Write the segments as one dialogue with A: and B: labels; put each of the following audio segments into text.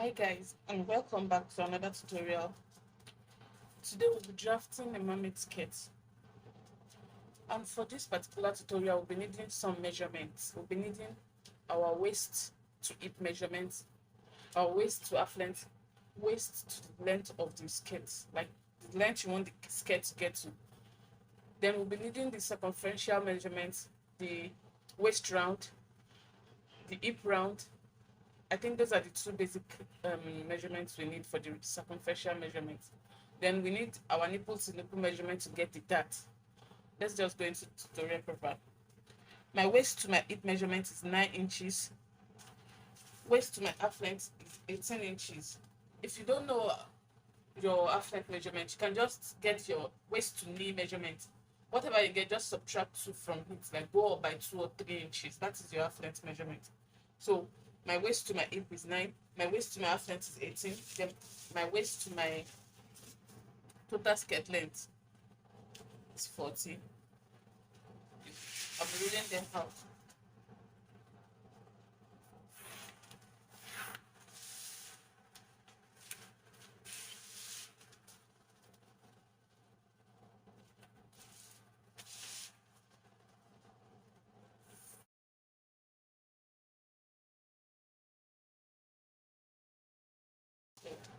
A: Hi guys, and welcome back to another tutorial. Today we'll be drafting a mermaid skirt, and for this particular tutorial we'll be needing some measurements. We'll be needing our waist to hip measurements, our waist to half length, waist to the length of the skirt, like the length you want the skirt to get to. Then we'll be needing the circumferential measurements, the waist round, the hip round. I think those are the two basic measurements we need for the circumferential measurements. Then we need our nipple to nipple measurement to get the dart. Let's just go into tutorial proper. My waist to my hip measurement is 9 inches. Waist to my half length is 18 inches. If you don't know your half length measurement, you can just get your waist to knee measurement. Whatever you get, just subtract 2 from it, like go up by 2 or 3 inches. That is your half length measurement. So my waist to my hip is 9, my waist to my half length is 18, then my waist to my total skirt length is 40. I'll be reading them out.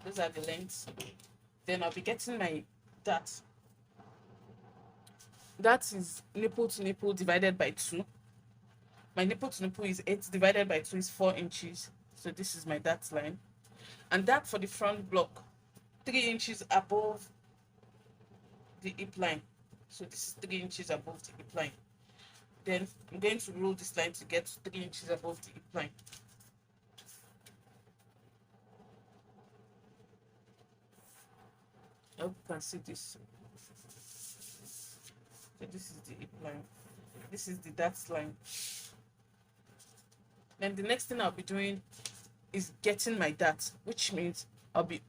A: Those are the lengths. Then I'll be getting my dart. That is nipple to nipple divided by 2. My nipple to nipple is 8 divided by 2 is 4 inches. So this is my dart line. And that for the front block, 3 inches above the hip line. So this is 3 inches above the hip line. Then I'm going to roll this line to get 3 inches above the hip line. I hope you can see this. So this is the hip line. This is the dart line. Then the next thing I'll be doing is getting my dart, which means I'll be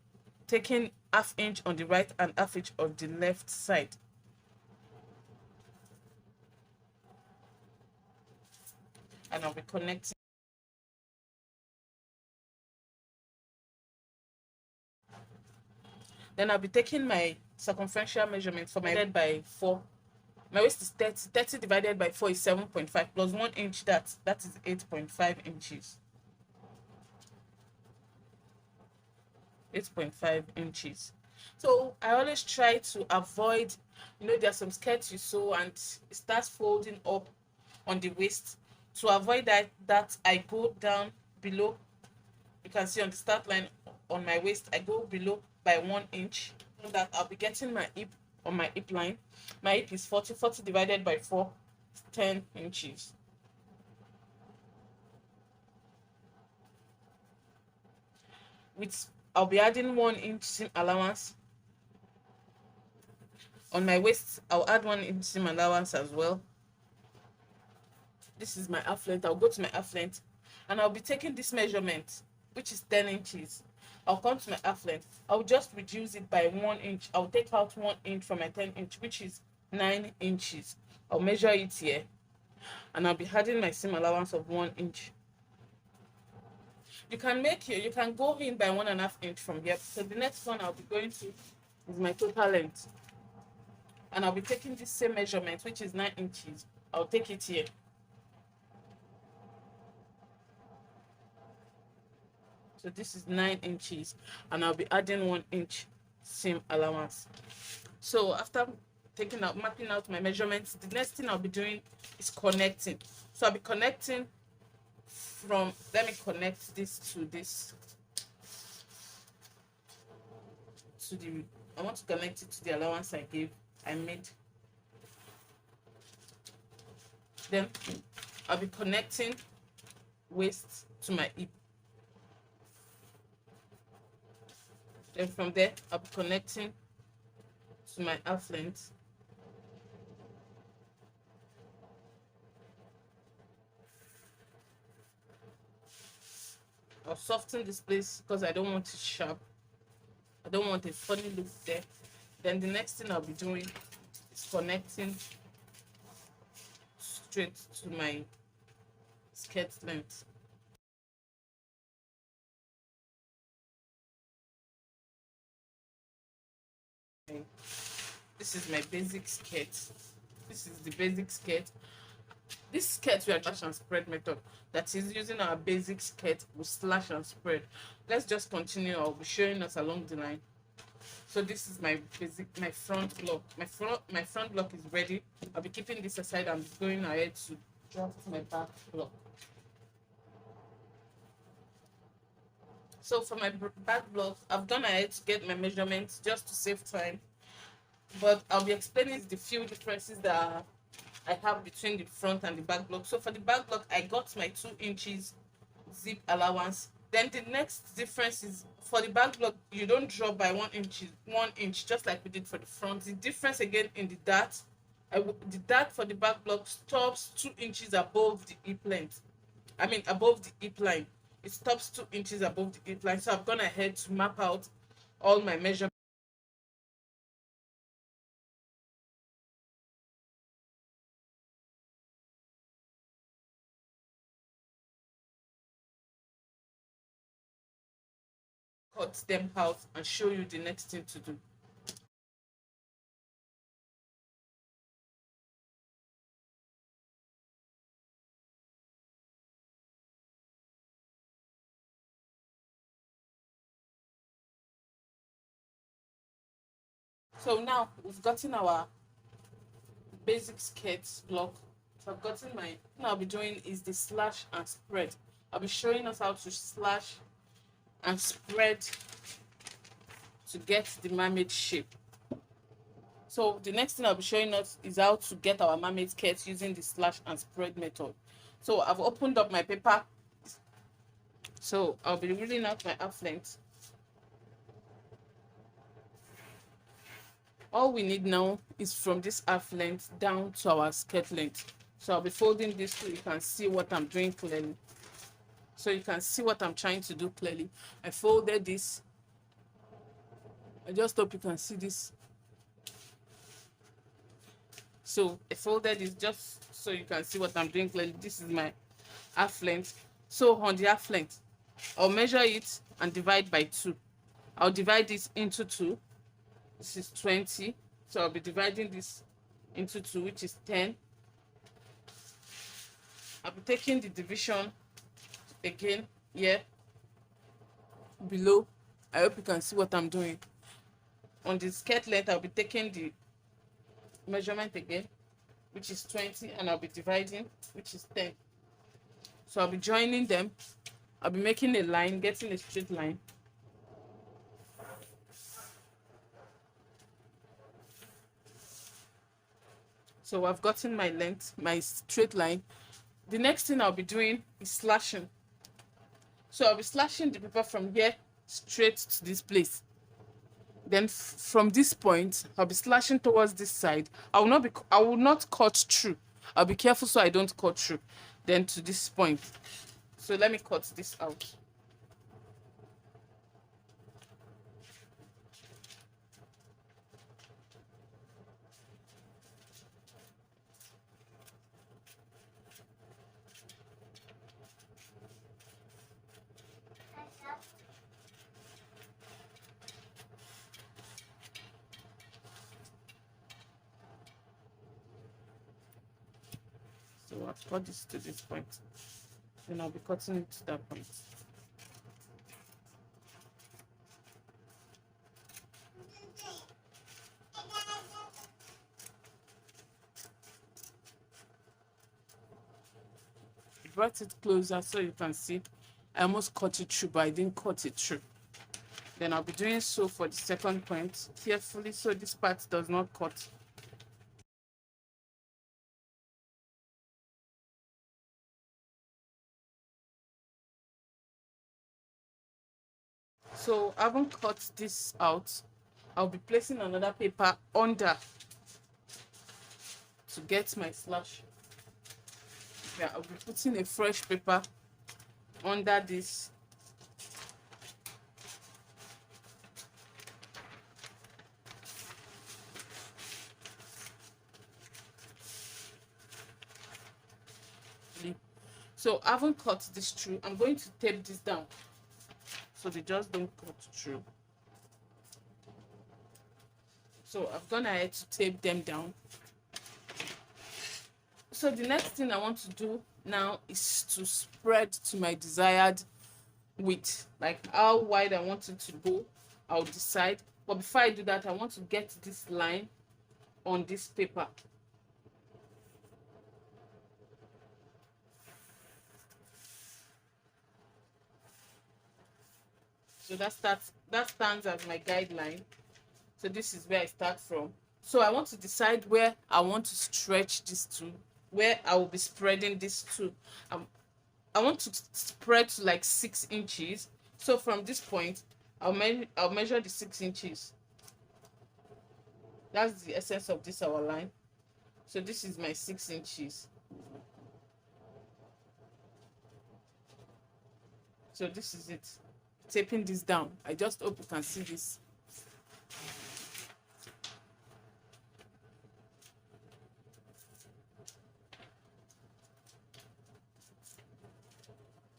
A: taking ½ inch on the right and ½ inch on the left side. And I'll be connecting. Then I'll be taking my circumferential measurement for my divided by 4. My waist is 30. 30 divided by 4 is 7.5 plus 1 inch that is 8.5 inches. 8.5 inches. So I always try to avoid, there are some skirts you sew and it starts folding up on the waist. To avoid that I go down below. You can see on the start line on my waist, I go below by 1 inch. So that I'll be getting my hip on my hip line. My hip is 40. 40 divided by 4 is 10 inches. I'll be adding 1 inch seam allowance. On my waist, I'll add 1 inch seam allowance as well. This is my half length. I'll go to my half length and I'll be taking this measurement, which is 10 inches. I'll come to my half length. I'll just reduce it by 1 inch. I'll take out 1 inch from my 10 inch, which is 9 inches. I'll measure it here and I'll be adding my seam allowance of 1 inch. You can go in by 1.5 inch from here. So the next one I'll be going to is my total length. And I'll be taking this same measurement, which is 9 inches. I'll take it here. So this is 9 inches and I'll be adding 1 inch seam allowance. So after mapping out my measurements, the next thing I'll be doing is connecting. So I'll be connecting let me connect this to this. I want to connect it to the allowance I made. Then I'll be connecting waist to my hip. Then from there, I'll be connecting to my half length. I'll soften this place because I don't want it sharp. I don't want a funny look there. Then the next thing I'll be doing is connecting straight to my skirt length. everything. This is my basic skirt. This is the basic skirt. This skirt we are slash and spread method, that is using our basic skirt with slash and spread. Let's just continue. I'll be showing us along the line. So this is my front block. My front block is ready. I'll be keeping this aside. I'm going ahead to draft my back block. So for my back block, I've gone ahead to get my measurements just to save time. But I'll be explaining the few differences that I have between the front and the back block. So for the back block, I got my 2 inches zip allowance. Then the next difference is for the back block, you don't drop by 1 inch, just like we did for the front. The difference again in the dart, the dart for the back block stops 2 inches above the hip length. I mean above the hip line. It stops 2 inches above the hip line. So I've gone ahead to map out all my measurements. Cut them out and show you the next thing to do. So now we've gotten our basic skirt block. So I've gotten my, what I'll be doing is the slash and spread. I'll be showing us how to slash and spread to get the mermaid shape. So the next thing I'll be showing us is how to get our mermaid skirt using the slash and spread method. So I've opened up my paper. So I'll be reading out my half length. All we need now is from this half length down to our skirt length. So I'll be folding this so you can see what I'm doing clearly. So you can see what I'm trying to do clearly. I folded this. I just hope you can see this. So I folded this just so you can see what I'm doing clearly. This is my half length. So on the half length, I'll measure it and divide by 2. I'll divide this into 2. This is 20. So I'll be dividing this into 2, which is 10. I'll be taking the division again here below. I hope you can see what I'm doing. On the skirt length, I'll be taking the measurement again, which is 20, and I'll be dividing, which is 10. So I'll be joining them. I'll be making a line, getting a straight line. So I've gotten my length, my straight line. The next thing I'll be doing is slashing. So I'll be slashing the paper from here straight to this place. Then from this point, I'll be slashing towards this side. I will not cut through. I'll be careful so I don't cut through. Then to this point. So let me cut this out. So I've cut this to this point. Then I'll be cutting it to that point. Brought it closer so you can see. I almost cut it through, but I didn't cut it through. Then I'll be doing so for the second point carefully so this part does not cut. So I haven't cut this out. I'll be placing another paper under to get my slash. Yeah, I'll be putting a fresh paper under this. So I haven't cut this through. I'm going to tape this down so they just don't cut through. So I've gone ahead to tape them down. So the next thing I want to do now is to spread to my desired width, like how wide I want it to go. I'll decide, but before I do that, I want to get this line on this paper. So that stands as my guideline. So this is where I start from. So I want to decide where I want to stretch this to, where I will be spreading this to. I want to spread to like 6 inches. So from this point, I'll measure the 6 inches. That's the essence of this our line. So this is my 6 inches. So this is it. Taping this down. I just hope you can see this.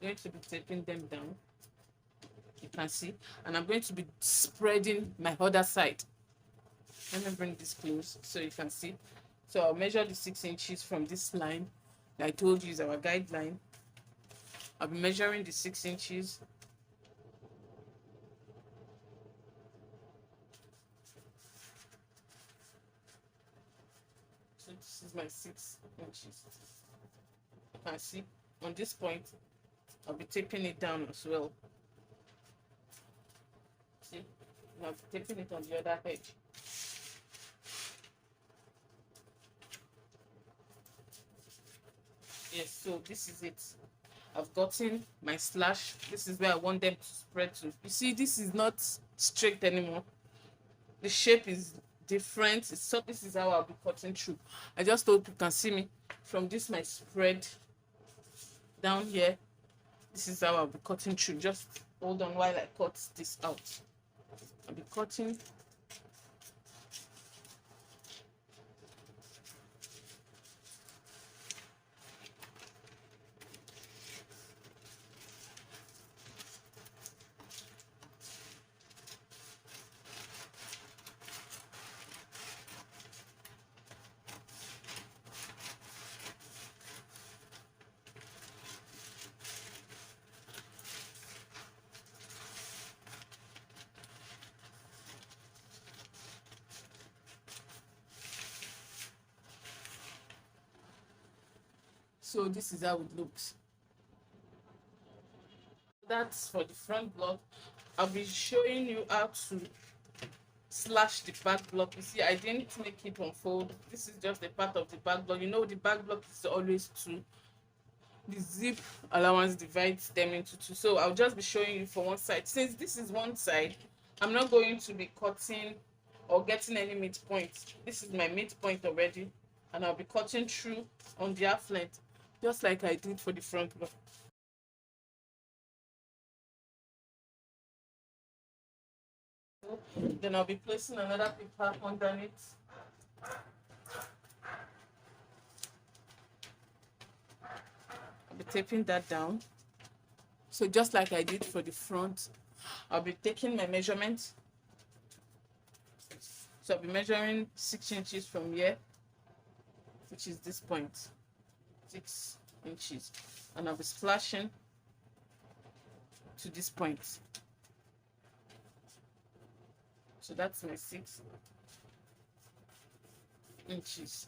A: I'm going to be taping them down. You can see. And I'm going to be spreading my other side. Let me bring this close so you can see. So I'll measure the 6 inches from this line that I told you is our guideline. I'll be measuring the 6 inches. So this is my 6 inches. You can see on this point, I'll be taping it down as well. See, I'll be taping it on the other edge. Yes, so this is it. I've gotten my slash. This is where I want them to spread to. You see, this is not straight anymore. The shape is different. So this is how I'll be cutting through. I just hope you can see me from this my spread down here. This is how I'll be cutting through. Just hold on while I cut this out. I'll be cutting. So this is how it looks. That's for the front block. I'll be showing you how to slash the back block. You see, I didn't make it unfold. This is just a part of the back block. You know, the back block is always two. The zip allowance divides them into two. So I'll just be showing you for one side. Since this is one side, I'm not going to be cutting or getting any midpoint. This is my midpoint already, and I'll be cutting through on the half length, just like I did for the front block. Then I'll be placing another paper underneath. I'll be taping that down. So just like I did for the front, I'll be taking my measurement. So I'll be measuring 6 inches from here, which is this point, 6 inches. And I'll be splashing to this point. So that's my 6 inches.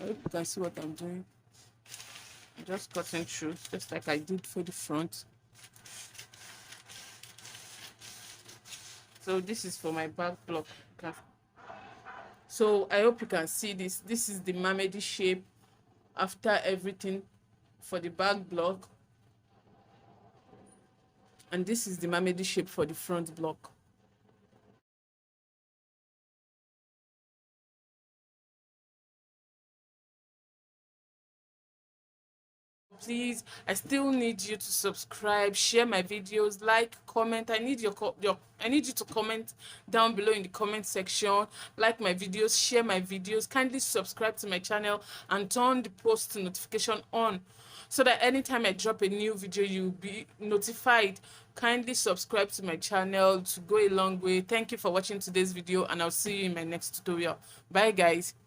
A: I hope you can see what I'm doing. I'm just cutting through, just like I did for the front. So this is for my back block. So I hope you can see this. This is the mermaid shape after everything for the back block. And this is the mermaid shape for the front block. Please, I still need you to subscribe, share my videos, like, comment. I need I need you to comment down below in the comment section, like my videos, share my videos. Kindly subscribe to my channel and turn the post notification on so that anytime I drop a new video, you'll be notified. Kindly subscribe to my channel to go a long way. Thank you for watching today's video, and I'll see you in my next tutorial. Bye guys.